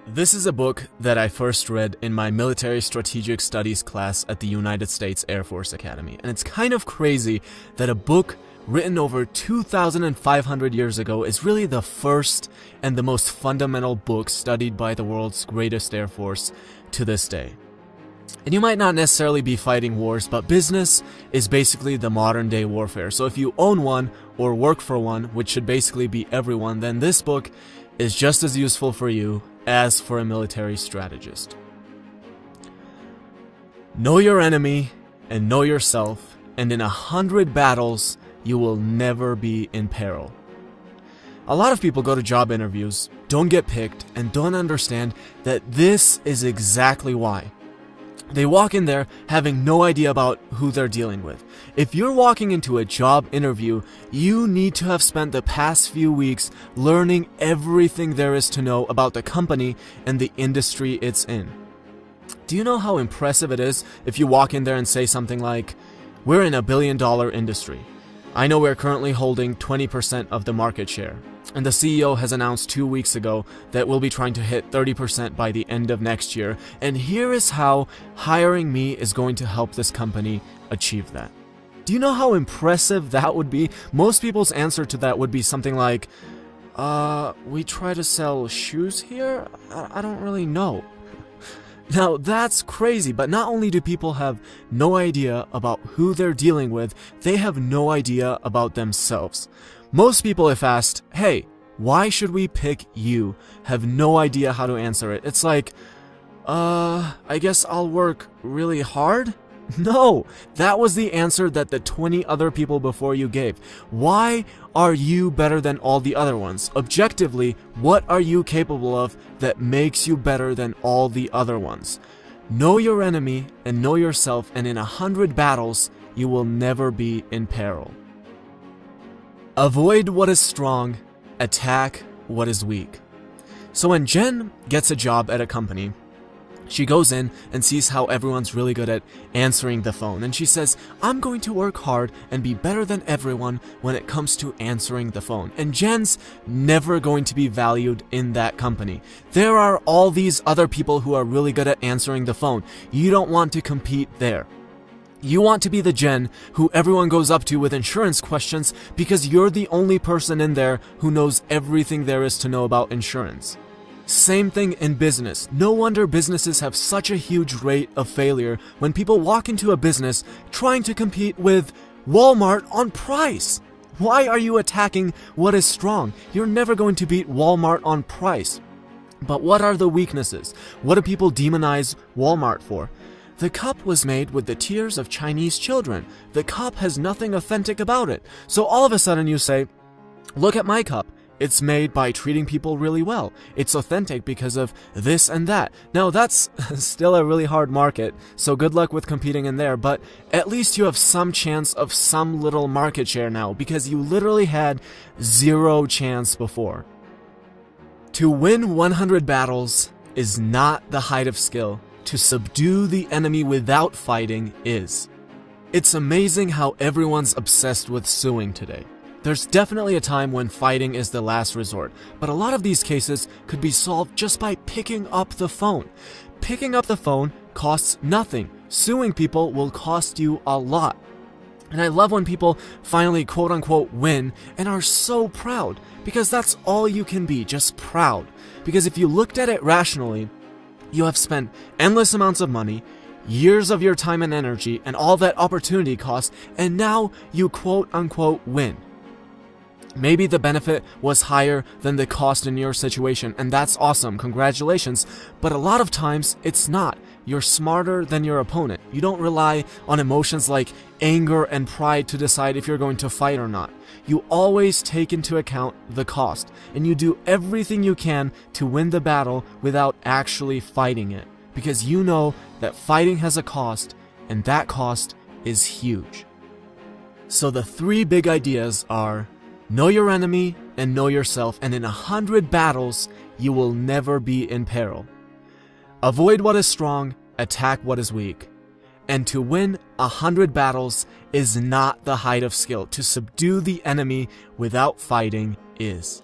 This is a book that I first read in my military strategic studies class at the United States Air Force Academy, and it's kind of crazy that a book written over 2,500 years ago is really the first and the most fundamental book studied by the world's greatest Air Force to this day. And you might not necessarily be fighting wars, but business is basically the modern day warfare. So if you own one or work for one, which should basically be everyone, then this book is just as useful for you as for a military strategist. Know your enemy and know yourself, and in 100 battles, you will never be in peril. A lot of people go to job interviews, don't get picked, and don't understand that this is exactly why. They walk in there having no idea about who they're dealing with. If you're walking into a job interview, you need to have spent the past few weeks learning everything there is to know about the company and the industry it's in. Do you know how impressive it is if you walk in there and say something like, "We're in a $1 billion industry. I know we're currently holding 20% of the market share. And the CEO has announced 2 weeks ago that we'll be trying to hit 30% by the end of next year. And here is how hiring me is going to help this company achieve that." Do you know how impressive that would be? Most people's answer to that would be something like, we try to sell shoes here? I don't really know. Now that's crazy, but not only do people have no idea about who they're dealing with, they have no idea about themselves. Most people, if asked, "Hey, why should we pick you?" have no idea how to answer it. It's like, I guess I'll work really hard? No, that was the answer that the 20 other people before you gave. Why are you better than all the other ones? Objectively, what are you capable of that makes you better than all the other ones? Know your enemy and know yourself, and in 100 battles, you will never be in peril. Avoid what is strong, attack what is weak. So when Jen gets a job at a company, she goes in and sees how everyone's really good at answering the phone, and she says, "I'm going to work hard and be better than everyone when it comes to answering the phone." And Jen's never going to be valued in that company. There are all these other people who are really good at answering the phone. You don't want to compete there. You want to be the Jen who everyone goes up to with insurance questions because you're the only person in there who knows everything there is to know about insurance. Same thing in business. No wonder businesses have such a huge rate of failure when people walk into a business trying to compete with Walmart on price. Why are you attacking what is strong? You're never going to beat Walmart on price. But what are the weaknesses? What do people demonize Walmart for? The cup was made with the tears of Chinese children. The cup has nothing authentic about it. So all of a sudden you say, "Look at my cup. It's made by treating people really well. It's authentic because of this and that." Now that's still a really hard market, so good luck with competing in there, but at least you have some chance of some little market share now because you literally had zero chance before. To win 100 battles is not the height of skill. To subdue the enemy without fighting is. It's amazing how everyone's obsessed with suing today. There's definitely a time when fighting is the last resort, but a lot of these cases could be solved just by picking up the phone. Picking up the phone costs nothing. Suing people will cost you a lot. And I love when people finally quote-unquote win and are so proud, because that's all you can be, just proud. Because if you looked at it rationally, you have spent endless amounts of money, years of your time and energy, and all that opportunity cost, and now you quote-unquote win. Maybe the benefit was higher than the cost in your situation, and that's awesome, congratulations, but a lot of times it's not. You're smarter than your opponent. You don't rely on emotions like anger and pride to decide if you're going to fight or not. You always take into account the cost, and you do everything you can to win the battle without actually fighting it, because you know that fighting has a cost, and that cost is huge. So the 3 big ideas are: know your enemy and know yourself, and in 100 battles, you will never be in peril. Avoid what is strong, attack what is weak. And to win 100 battles is not the height of skill. To subdue the enemy without fighting is.